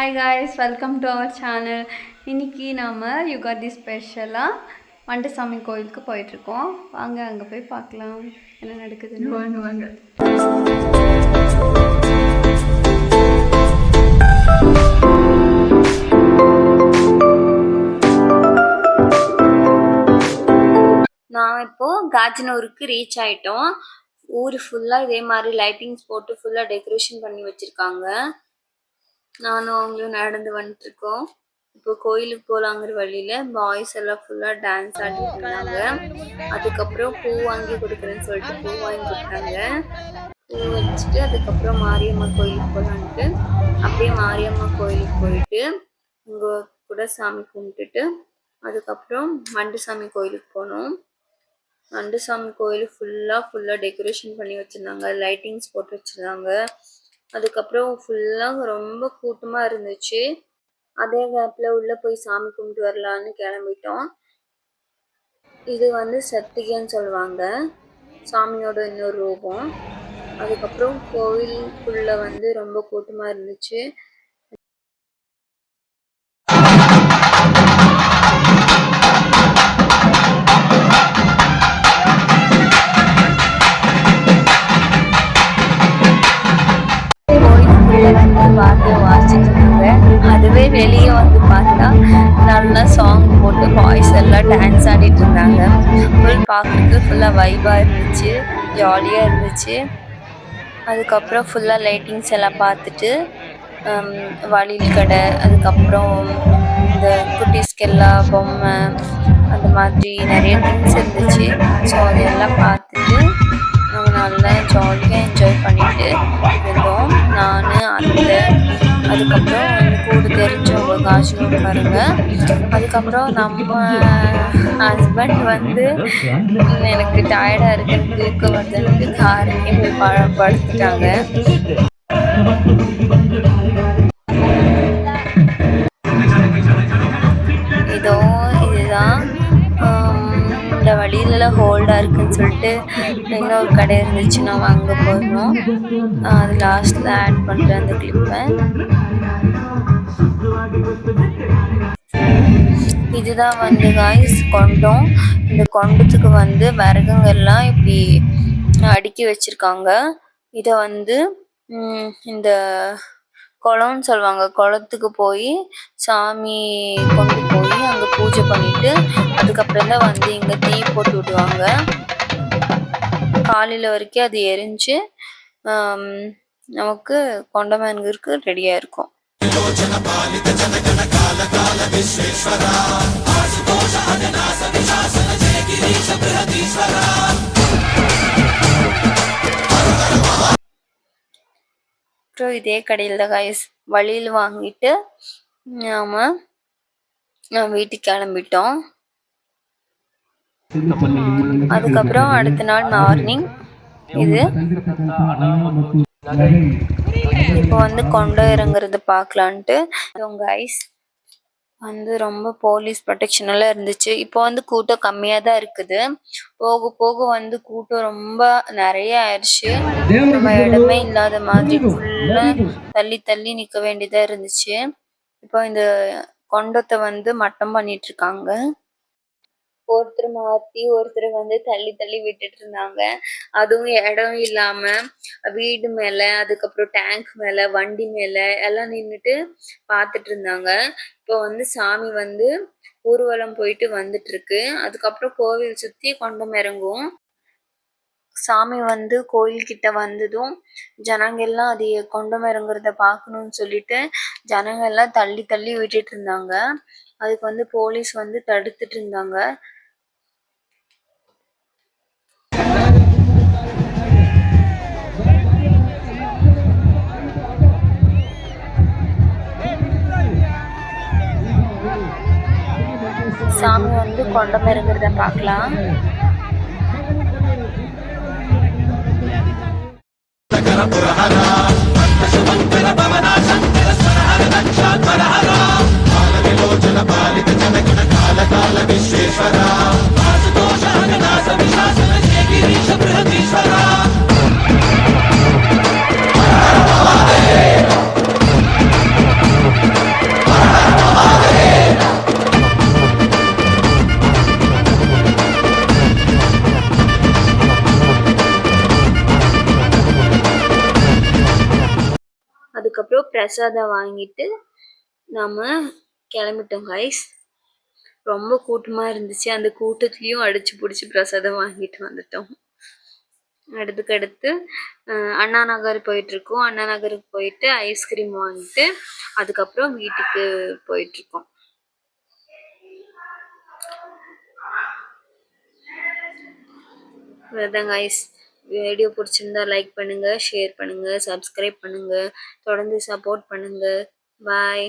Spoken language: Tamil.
Hi guys, welcome to our channel. இன்றைக்கி நாம் யுகாதி ஸ்பெஷலாக மண்டசாமி கோயிலுக்கு போயிட்டுருக்கோம். வாங்க அங்கே போய் பார்க்கலாம் என்ன நடக்குதுன்னு. வாங்க வாங்க. நான் இப்போது காஜனூருக்கு ரீச் ஆகிட்டோம். ஊர் ஃபுல்லாக இதே மாதிரி லைட்டிங்ஸ் போட்டு ஃபுல்லாக டெக்கரேஷன் பண்ணி வச்சுருக்காங்க. நானும் அவங்களும் நடந்து வந்துட்டுருக்கோம். இப்போ கோயிலுக்கு போகலாங்கிற வழியில் பாய்ஸ் எல்லாம் ஃபுல்லாக டான்ஸ் ஆடிட்டு இருந்தாங்க. அதுக்கப்புறம் பூ வாங்கி கொடுக்குறேன்னு சொல்லிட்டு பூ வாங்கி கொடுத்தாங்க. பூ வச்சுட்டு அதுக்கப்புறம் மாரியம்மா கோயிலுக்கு போகலான்ட்டு அப்படியே மாரியம்மா கோயிலுக்கு போயிட்டு இங்கே கூட சாமி கும்பிட்டுட்டு அதுக்கப்புறம் மண்டசாமி கோயிலுக்கு போனோம். மண்டசாமி கோயில் ஃபுல்லாக டெக்கரேஷன் பண்ணி வச்சுருந்தாங்க, லைட்டிங்ஸ் போட்டு வச்சுருந்தாங்க. அதுக்கப்புறம் ஃபுல்லாக ரொம்ப கூட்டமாக இருந்துச்சு. அதே கேப்பில் உள்ளே போய் சாமி கும்பிட்டு வரலான்னு கிளம்பிட்டோம். இது சத்திகைன்னு சொல்லுவாங்க, சாமியோட இன்னொரு ரூபம். அதுக்கப்புறம் கோவிலுக்குள்ளே ரொம்ப கூட்டமாக இருந்துச்சு. வாத்தியம் வாசிச்சுட்டு இருந்தாங்க. அதுவே வெளியே பார்த்தா நல்லா சாங் போட்டு பாய்ஸ் எல்லாம் டான்ஸ் ஆடிட்டு இருந்தாங்க. பார்க்குறதுக்கு ஃபுல்லாக வைபாக இருந்துச்சு, ஜாலியாக இருந்துச்சு. அதுக்கப்புறம் ஃபுல்லாக லைட்டிங்ஸ் எல்லாம் பார்த்துட்டு வளையல் கடை, அதுக்கப்புறம் இந்த குட்டீஸ்கெல்லாம் பொம்மை அந்த மாதிரி நிறைய திங்ஸ் இருந்துச்சு. ஸோ அதெல்லாம் பார்த்துட்டு நாங்கள் நல்லா ஜாலியாக என்ஜாய் பண்ணிட்டு இருந்தோம். நான் அத்தை, அதுக்கப்புறம் கூட தெரிஞ்சவங்க காஜனூர்காரங்க. அதுக்கப்புறம் நம்ம ஹஸ்பண்ட் எனக்கு டயர்டாக இருக்குன்னு தூக்க வருதுன்னு காருக்கே போய் படுத்துட்டாங்க. இதுதான் இந்த வழியிலலாம் ஹோல்டாக இருக்குன்னு சொல்லிட்டு இன்னொரு கடை இருந்துச்சு, நம்ம அங்கே போயிருந்தோம். அது லாஸ்ட்டில் ஆட் பண்ணுறேன் அந்த கிளிப்பை. இதுதான் காய்ஸ் கொண்டம். இந்த கொண்டத்துக்கு விறகுங்கெல்லாம் இப்படி அடுக்கி வச்சுருக்காங்க. இதை இந்த குளம்னு சொல்லுவாங்க. குளத்துக்கு போய் சாமி கொண்டு போய் அங்கே பூஜை பண்ணிட்டு அதுக்கப்புறம் தான் இங்கே தீ போட்டு விடுவாங்க. காலையில் வரைக்கும் அது எரிஞ்சு நமக்கு கொண்டமேனுக்கு ரெடியாக இருக்கும். அப்புறம் இதே கடையில் தான் காய்ஸ் வழியில் வாங்கிட்டு நாம் வீட்டுக்கு கிளம்பிட்டோம். அதுக்கப்புறம் அடுத்த நாள் மார்னிங் இது இப்போ கொண்டு இறங்குறது பார்க்கலான்ட்டு காய்ஸ் ரொம்ப போலீஸ் ப்ரொடெக்ஷன் எல்லாம் இருந்துச்சு. இப்போ கூட்டம் கம்மியாக தான் இருக்குது. போக போக கூட்டம் ரொம்ப நிறைய ஆயிடுச்சு. நம்ம இடமே இல்லாத மாதிரி ஃபுல்லாக தள்ளி தள்ளி நிற்க வேண்டியதாக இருந்துச்சு. இப்போ இந்த கொண்டத்தை மட்டம் பண்ணிட்டு இருக்காங்க. ஒருத்தர் மாற்றி ஒருத்தர் தள்ளி தள்ளி விட்டுட்டு இருந்தாங்க. அதுவும் இடம் இல்லாம வீடு மேல, அதுக்கப்புறம் டேங்க் மேல, வண்டி மேல எல்லாம் நின்றுட்டு பார்த்துட்டு இருந்தாங்க. இப்போ சாமி ஊர்வலம் போயிட்டு வந்துட்டு இருக்கு. அதுக்கப்புறம் கோவில் சுத்தி கொண்டம் இறங்கும். சாமி கோயில்கிட்ட வந்ததும் ஜனங்க எல்லாம் அது கொண்டம் இறங்குறத பார்க்கணும்னு சொல்லிட்டு ஜனங்க எல்லாம் தள்ளி தள்ளி விட்டுட்டு இருந்தாங்க. அதுக்கு போலீஸ் தடுத்துட்டு இருந்தாங்க. சாமி கொண்டம் இறங்குறத பார்க்கலாம். பிரசாதம் வாங்கிட்டு நாம கிளம்பிட்டோம் கைஸ். ரொம்ப கூட்டமா இருந்துச்சு. அந்த கூட்டத்துலயும் அடிச்சு பிடிச்சி பிரசாதம் வாங்கிட்டு வந்துட்டோம். அடுத்து அண்ணா நகர் போயிட்டு இருக்கோம். அண்ணா நகருக்கு போயிட்டு ஐஸ்கிரீம் வாங்கிட்டு அதுக்கப்புறம் வீட்டுக்கு போயிட்டு இருக்கோம். அதான் கைஸ், வீடியோ பிடிச்சிருந்தா லைக் பண்ணுங்க, ஷேர் பண்ணுங்க, சப்ஸ்கிரைப் பண்ணுங்க, தொடர்ந்து சப்போர்ட் பண்ணுங்க. பாய்.